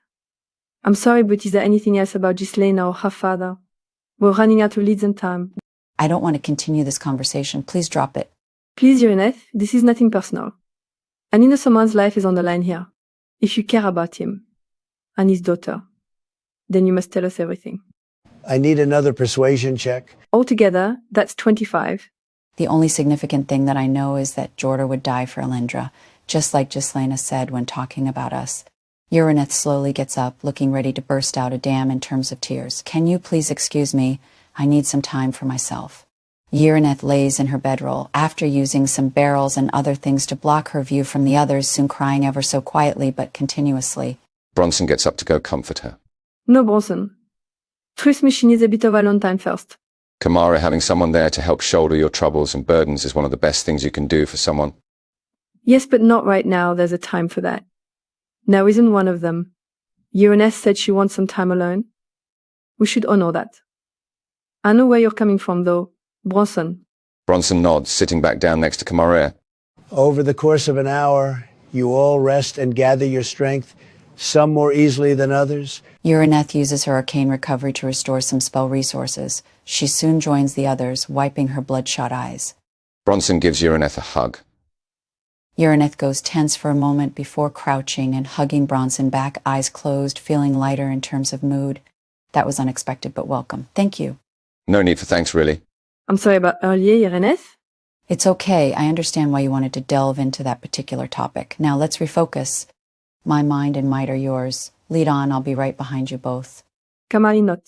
I'm sorry, but is there anything else about Ghislaina or her father? We're running out of leads and time.
I don't want to continue this conversation. Please drop it.
Please, Ireneth, this is nothing personal. An innocent man's life is on the line here. If you care about him and his daughter, then you must tell us everything.
I need another persuasion check.
Altogether, that's 25.
The only significant thing that I know is that Jordan would die for Alindra, just like Ghislaina said when talking about us. Uraneth slowly gets up, looking ready to burst out a dam in terms of tears. Can you please excuse me? I need some time for myself. Uraneth lays in her bedroll, after using some barrels and other things to block her view from the others, soon crying ever so quietly but continuously.
Bronson gets up to go comfort her.
No, Bronson. Trust me, she needs a bit of alone time first.
Kamara, having someone there to help shoulder your troubles and burdens is one of the best things you can do for someone.
Yes, but not right now. There's a time for that. Now isn't one of them. Uraneth said she wants some time alone. We should honor that. I know where you're coming from, though. Bronson.
Bronson nods, sitting back down next to Kamara.
Over the course of an hour, you all rest and gather your strength, some more easily than others.
Uraneth uses her arcane recovery to restore some spell resources. She soon joins the others, wiping her bloodshot eyes.
Bronson gives Uraneth a hug.
Uraneth goes tense for a moment before crouching and hugging Bronson back, eyes closed, feeling lighter in terms of mood. That was unexpected but welcome. Thank you.
No need for thanks, really.
I'm sorry about earlier, Uraneth.
It's okay. I understand why you wanted to delve into that particular topic. Now let's refocus. My mind and might are yours. Lead on. I'll be right behind you both.
Kamari not.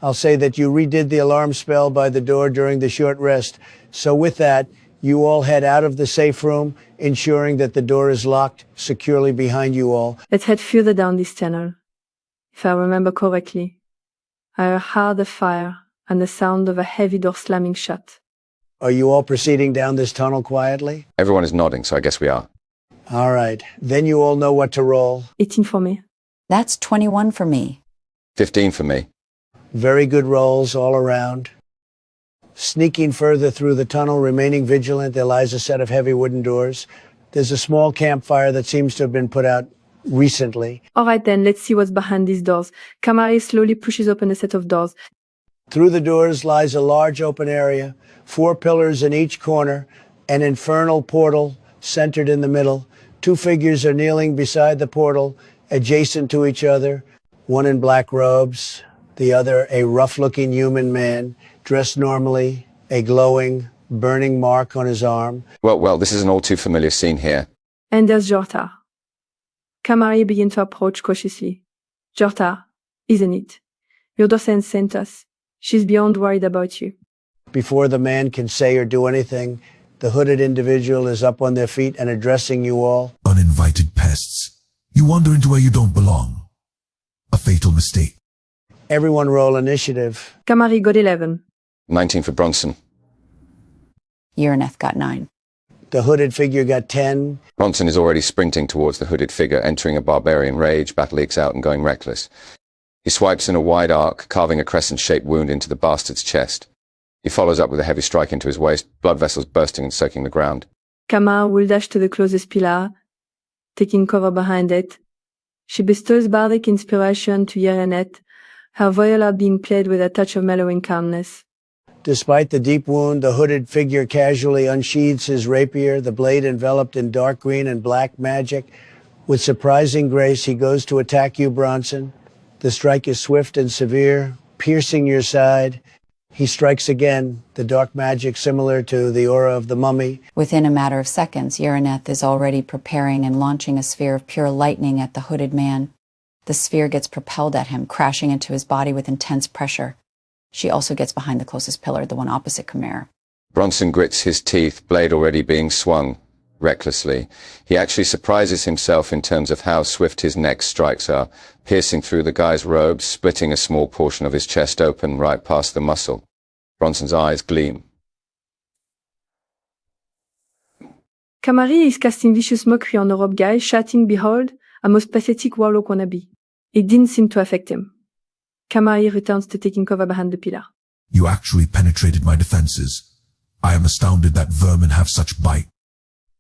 I'll say that you redid the alarm spell by the door during the short rest. So with that, you all head out of the safe room, ensuring that the door is locked securely behind you all.
Let's head further down this tunnel. If I remember correctly, I heard a fire and the sound of a heavy door slamming shut.
Are you all proceeding down this tunnel quietly?
Everyone is nodding, so I guess we are.
All right. Then you all know what to roll.
18 for me.
That's 21 for me.
15 for me.
Very good rolls all around. Sneaking further through the tunnel, remaining vigilant, there lies a set of heavy wooden doors. There's a small campfire that seems to have been put out recently.
All right then, let's see what's behind these doors. Kamari slowly pushes open a set of doors.
Through the doors lies a large open area, 4 pillars in each corner, an infernal portal centered in the middle. 2 figures are kneeling beside the portal, adjacent to each other, one in black robes, the other a rough-looking human man, dressed normally, a glowing, burning mark on his arm.
Well, this is an all too familiar scene here.
And there's Jortar. Kamari begins to approach cautiously. Jortar, isn't it? Your daughter sent us. She's beyond worried about you.
Before the man can say or do anything, the hooded individual is up on their feet and addressing you all.
Uninvited pests. You wander into where you don't belong. A fatal mistake.
Everyone roll initiative.
Kamari got 11.
19 for Bronson.
Uraneth got 9.
The hooded figure got 10.
Bronson is already sprinting towards the hooded figure, entering a barbarian rage, battle leaks out and going reckless. He swipes in a wide arc, carving a crescent-shaped wound into the bastard's chest. He follows up with a heavy strike into his waist, blood vessels bursting and soaking the ground.
Kamar will dash to the closest pillar, taking cover behind it. She bestows bardic inspiration to Yerenet, her viola being played with a touch of mellowing calmness.
Despite the deep wound, the hooded figure casually unsheathes his rapier, the blade enveloped in dark green and black magic. With surprising grace, he goes to attack you, Bronson. The strike is swift and severe, piercing your side. He strikes again, the dark magic similar to the aura of the mummy.
Within a matter of seconds, Uraneth is already preparing and launching a sphere of pure lightning at the hooded man. The sphere gets propelled at him, crashing into his body with intense pressure. She also gets behind the closest pillar, the one opposite Khmer.
Bronson grits his teeth, blade already being swung recklessly. He actually surprises himself in terms of how swift his next strikes are, piercing through the guy's robes, splitting a small portion of his chest open right past the muscle. Bronson's eyes gleam.
Kamari is casting vicious mockery on the robe guy, shouting, "Behold, a most pathetic warlock wannabe." It didn't seem to affect him. Kamari returns to taking cover behind the pillar.
You actually penetrated my defenses. I am astounded that vermin have such bite.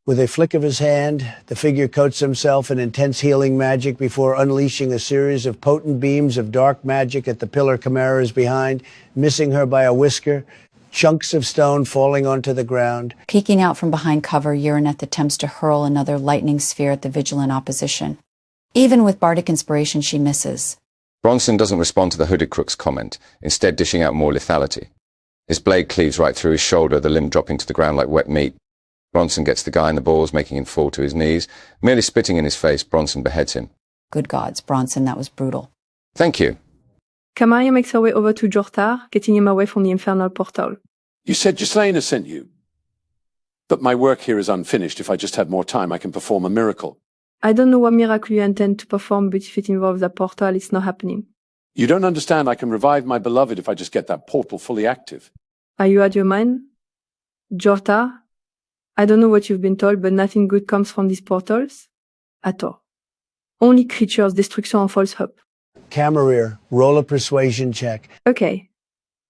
With a flick of his hand, the figure coats himself in intense healing magic before unleashing a series of potent beams of dark magic at the pillar Chimera is behind, missing her by a whisker, chunks of stone falling onto the ground.
Peeking out from behind cover, Uraneth attempts to hurl another lightning sphere at the vigilant opposition. Even with bardic inspiration, she misses.
Bronson doesn't respond to the hooded crook's comment, instead dishing out more lethality. His blade cleaves right through his shoulder, the limb dropping to the ground like wet meat. Bronson gets the guy in the balls, making him fall to his knees. Merely spitting in his face, Bronson beheads him.
Good gods, Bronson, that was brutal.
Thank you.
Kamari makes her way over to Jortar, getting him away from the infernal portal.
You said Ghislaine sent you. But my work here is unfinished. If I just had more time, I can perform a miracle.
I don't know what miracle you intend to perform, but if it involves a portal, it's not happening.
You don't understand. I can revive my beloved if I just get that portal fully active.
Are you out of your mind? Jortar? I don't know what you've been told, but nothing good comes from these portals. At all. Only creatures, destruction, and false hope.
Camarier, roll a persuasion check.
Okay.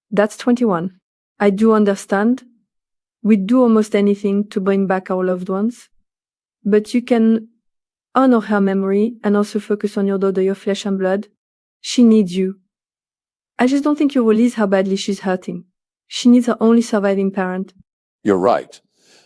That's 21. I do understand. We'd do almost anything to bring back our loved ones. But you can honor her memory and also focus on your daughter, your flesh and blood. She needs you. I just don't think you realize how badly she's hurting. She needs her only surviving parent.
You're right.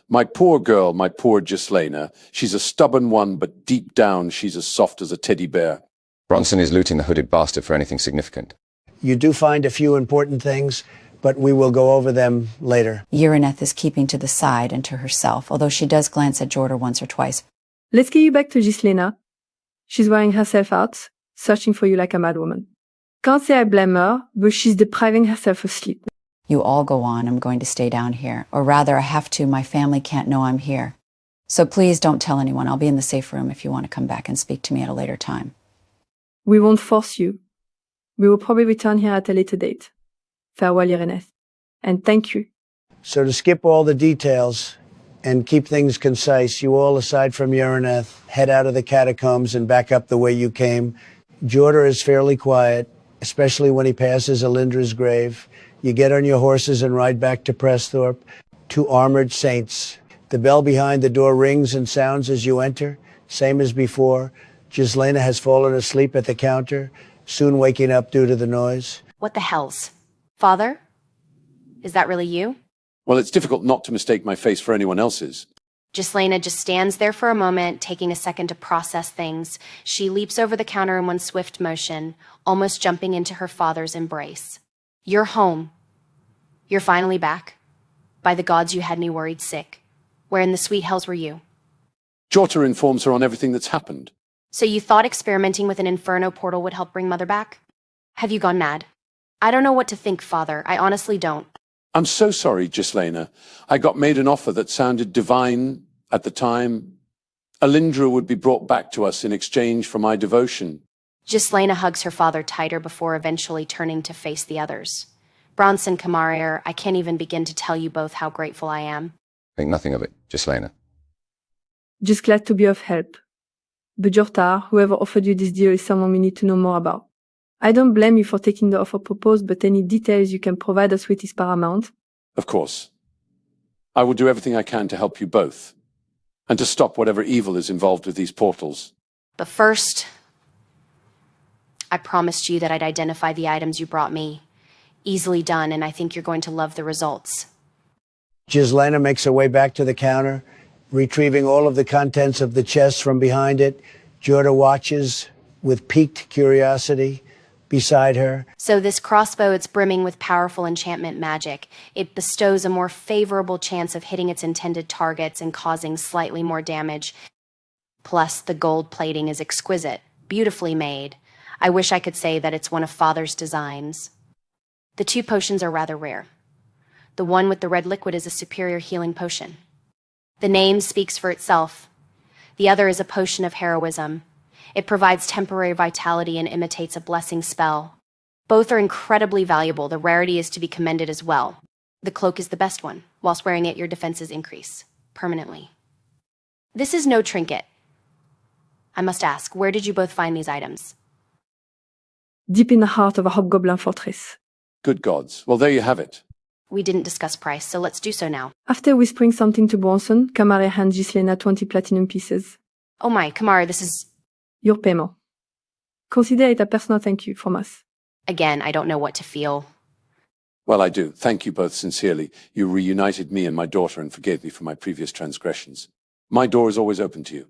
My poor girl, my poor Ghislaine, she's a stubborn one, but deep down she's as soft as a teddy bear.
Bronson is looting the hooded bastard for anything significant.
You do find a few important things, but we will go over them later.
Uraneth is keeping to the side and to herself, although she does glance at Jordan once or twice.
Let's get you back to Ghislaine. She's wearing herself out, searching for you like a madwoman. Can't say I blame her, but she's depriving herself of sleep.
You all go on, I'm going to stay down here. Or rather, I have to, my family can't know I'm here. So please don't tell anyone, I'll be in the safe room if you want to come back and speak to me at a later time.
We won't force you. We will probably return here at a later date. Farewell, Uraneth. And thank you.
So to skip all the details and keep things concise, you all, aside from Uraneth, head out of the catacombs and back up the way you came. Jordan is fairly quiet, especially when he passes Alindra's grave. You get on your horses and ride back to Presthorpe, 2 armored saints. The bell behind the door rings and sounds as you enter, same as before. Ghislaine has fallen asleep at the counter, soon waking up due to the noise.
What the hells? Father? Is that really you?
Well, it's difficult not to mistake my face for anyone else's.
Ghislaine just stands there for a moment, taking a second to process things. She leaps over the counter in one swift motion, almost jumping into her father's embrace. You're home. You're finally back. By the gods, you had me worried sick. Where in the sweet hells were you?
Jorta informs her on everything that's happened.
So you thought experimenting with an inferno portal would help bring Mother back? Have you gone mad? I don't know what to think, Father. I honestly don't.
I'm so sorry, Ghislaine. I got made an offer that sounded divine at the time. Alindra would be brought back to us in exchange for my devotion.
Ghislaine hugs her father tighter before eventually turning to face the others. Bronson, Kamarier, I can't even begin to tell you both how grateful I am.
Think nothing of it, Ghislaine.
Just glad to be of help. But Jortar, whoever offered you this deal is someone we need to know more about. I don't blame you for taking the offer proposed, but any details you can provide us with is paramount.
Of course. I will do everything I can to help you both, and to stop whatever evil is involved with these portals.
But first, I promised you that I'd identify the items you brought me. Easily done, and I think you're going to love the results.
Ghislaina makes her way back to the counter, retrieving all of the contents of the chest from behind it. Jorda watches with piqued curiosity beside her.
So this crossbow, it's brimming with powerful enchantment magic. It bestows a more favorable chance of hitting its intended targets and causing slightly more damage. Plus, the gold plating is exquisite, beautifully made. I wish I could say that it's one of Father's designs. The 2 potions are rather rare. The one with the red liquid is a superior healing potion. The name speaks for itself. The other is a potion of heroism. It provides temporary vitality and imitates a blessing spell. Both are incredibly valuable. The rarity is to be commended as well. The cloak is the best one. Whilst wearing it, your defenses increase permanently. This is no trinket. I must ask, where did you both find these items?
Deep in the heart of a hobgoblin fortress.
Good gods. Well, there you have it.
We didn't discuss price, so let's do so now.
After whispering something to Bronson, Camara hands Ghislaina 20 platinum pieces.
Oh my, Kamara, this is...
Your payment. Consider it a personal thank you from us.
Again, I don't know what to feel.
Well, I do. Thank you both sincerely. You reunited me and my daughter and forgave me for my previous transgressions. My door is always open to you.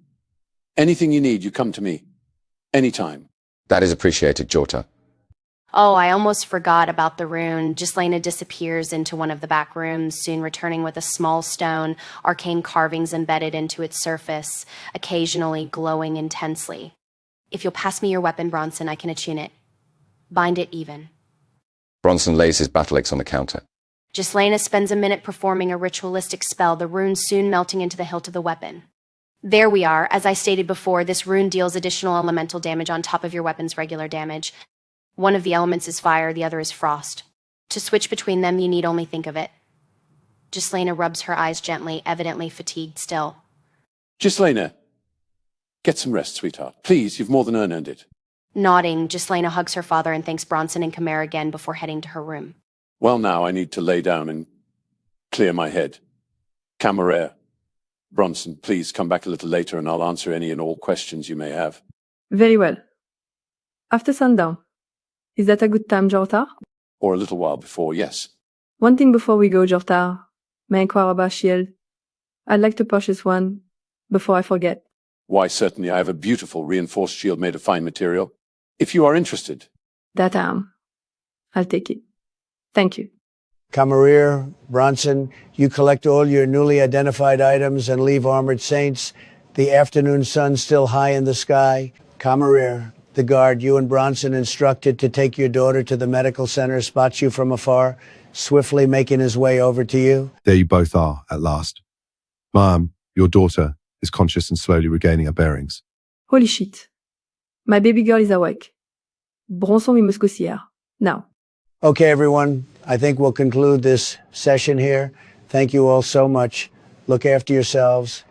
Anything you need, you come to me. Anytime.
That is appreciated, Jorta.
Oh, I almost forgot about the rune. Ghislaina disappears into one of the back rooms, soon returning with a small stone, arcane carvings embedded into its surface, occasionally glowing intensely. If you'll pass me your weapon, Bronson, I can attune it. Bind it even.
Bronson lays his battle axe on the counter.
Ghislaina spends a minute performing a ritualistic spell, the rune soon melting into the hilt of the weapon. There we are. As I stated before, this rune deals additional elemental damage on top of your weapon's regular damage. One of the elements is fire, the other is frost. To switch between them, you need only think of it. Ghislaina rubs her eyes gently, evidently fatigued still.
Ghislaina, get some rest, sweetheart. Please, you've more than earned it.
Nodding, Ghislaina hugs her father and thanks Bronson and Kamara again before heading to her room.
Well, now I need to lay down and clear my head. Camera, Bronson, please come back a little later and I'll answer any and all questions you may have.
Very well. After sundown. Is that a good time, Jorta?
Or a little while before, yes.
One thing before we go, Jorta. May I inquire about shield? I'd like to purchase one before I forget.
Why, certainly, I have a beautiful reinforced shield made of fine material. If you are interested.
That I am. I'll take it. Thank you.
Camarier, Bronson, you collect all your newly identified items and leave Armored Saints. The afternoon sun still high in the sky. Camarier, the guard you and Bronson instructed to take your daughter to the medical center, spots you from afar, swiftly making his way over to you.
There you both are, at last. Ma'am, your daughter is conscious and slowly regaining her bearings.
Holy shit. My baby girl is awake. Bronson, we must go see her. Now.
Okay, everyone. I think we'll conclude this session here. Thank you all so much. Look after yourselves.